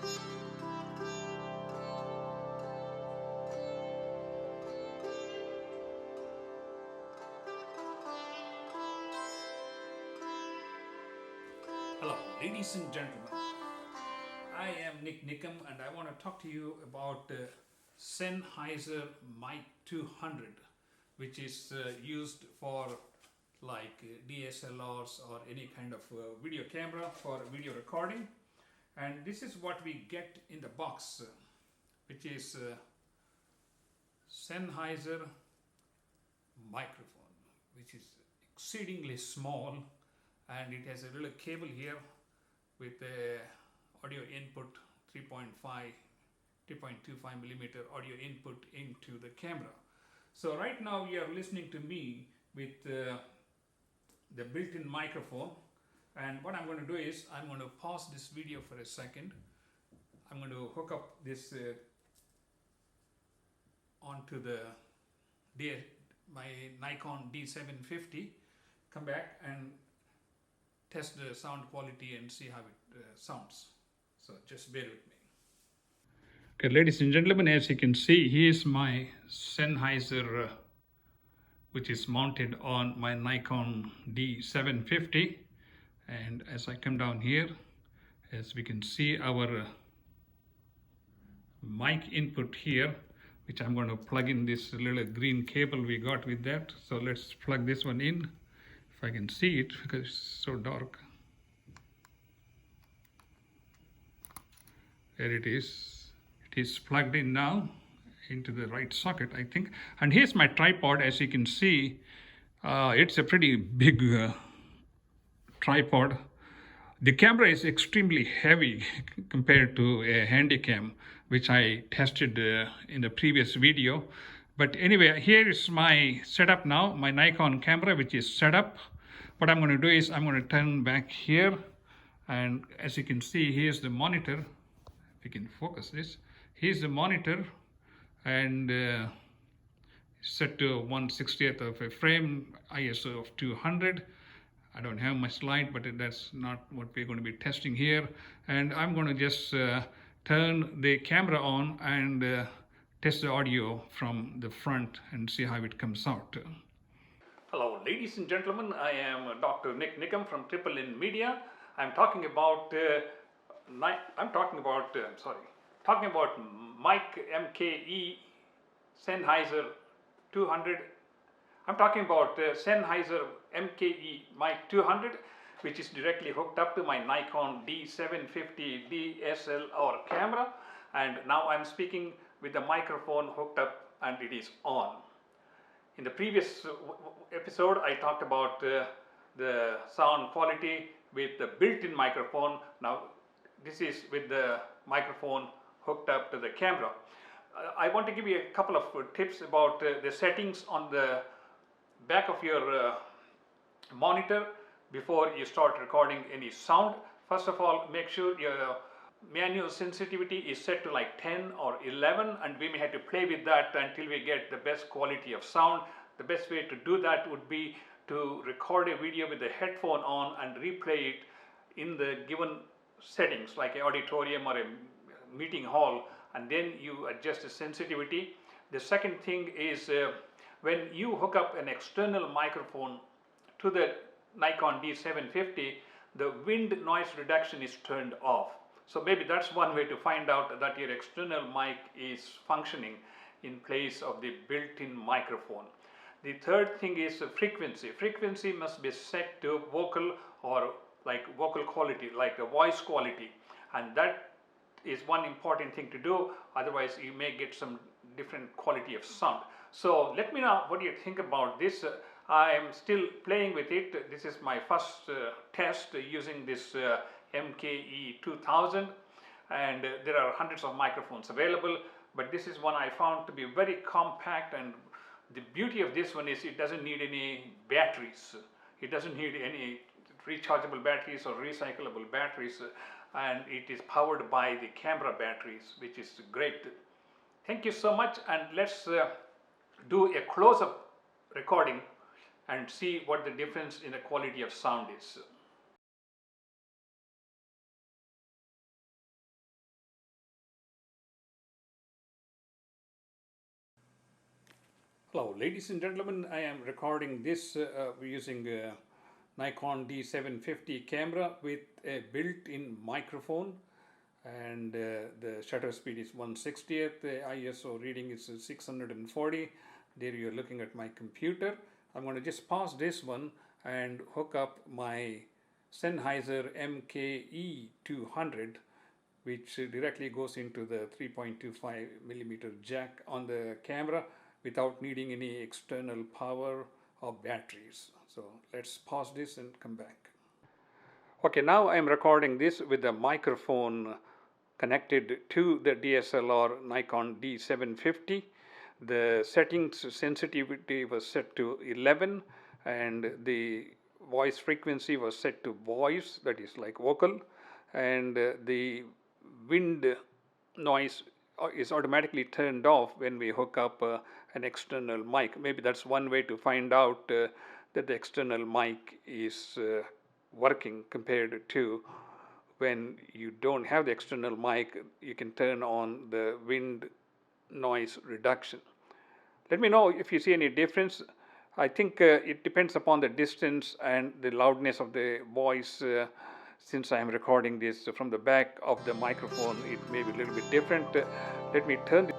Hello, ladies and gentlemen. I am Nik Nikam and I want to talk to you about Sennheiser MKE 200, which is used for like DSLRs or any kind of video camera for video recording. And this is what we get in the box, which is Sennheiser microphone, which is exceedingly small, and it has a little cable here with a audio input 3.25 millimeter audio input into the camera. So right now you are listening to me with the built-in microphone, and what I'm going to do is I'm going to pause this video for a second. I'm going to hook up this onto my Nikon D750, come back and test the sound quality and see how it sounds. So just bear with me. Okay, ladies and gentlemen, as you can see, here's my Sennheiser, which is mounted on my Nikon D750. And as I come down here, as we can see our mic input here, which I'm going to plug in this little green cable we got with that. So let's plug this one in, if I can see it because it's so dark. There it is. It is plugged in now into the right socket, I think. And here's my tripod. As you can see, it's a pretty big tripod. The camera is extremely heavy compared to a Handycam, which I tested in the previous video. But anyway, here is my setup now, my Nikon camera, which is set up. What I'm going to do is I'm going to turn back here, and as you can see, here's the monitor. If you can focus this, here's the monitor, and set to 1/60th of a frame, ISO of 200. I don't have my slide, but that's not what we're going to be testing here. And I'm going to just turn the camera on and test the audio from the front and see how it comes out. Hello, ladies and gentlemen. I am Dr. Nik Nikam from NNN Media. I'm talking about MKE Sennheiser 200. I'm talking about Sennheiser MKE MKE 200, which is directly hooked up to my Nikon D750 DSLR camera. And now I'm speaking with the microphone hooked up and it is on. In the previous episode, I talked about the sound quality with the built-in microphone. Now this is with the microphone hooked up to the camera. I want to give you a couple of tips about the settings on the back of your monitor before you start recording any sound. First of all, make sure your manual sensitivity is set to like 10 or 11, and we may have to play with that until we get the best quality of sound. The best way to do that would be to record a video with the headphone on and replay it in the given settings, like an auditorium or a meeting hall, and then you adjust the sensitivity. The second thing is when you hook up an external microphone to the Nikon D750, the wind noise reduction is turned off. So maybe that's one way to find out that your external mic is functioning in place of the built-in microphone. The third thing is frequency. Frequency must be set to vocal or like vocal quality, like the voice quality, and that is one important thing to do. Otherwise you may get some different quality of sound. So let me know what you think about this. I am still playing with it. This is my first test using this MKE 2000, and there are hundreds of microphones available, but this is one I found to be very compact, and the beauty of this one is it doesn't need any batteries. It doesn't need any rechargeable batteries or recyclable batteries, and it is powered by the camera batteries, which is great. Thank you so much, and let's do a close-up recording and see what the difference in the quality of sound is. Hello, ladies and gentlemen. I am recording this using a Nikon D750 camera with a built-in microphone, and the shutter speed is 1/60th. The ISO reading is 640. There you're looking at my computer. I'm going to just pause this one and hook up my Sennheiser MKE 200, which directly goes into the 3.25 millimeter jack on the camera without needing any external power or batteries. So let's pause this and come back. Okay, now I'm recording this with the microphone connected to the DSLR Nikon D750. The settings sensitivity was set to 11 and the voice frequency was set to voice, that is like vocal, and the wind noise is automatically turned off when we hook up an external mic. Maybe that's one way to find out that the external mic is working compared to when you don't have the external mic. You can turn on the wind noise reduction. Let me know if you see any difference. I think it depends upon the distance and the loudness of the voice. Since I am recording this from the back of the microphone, it may be a little bit different. Let me turn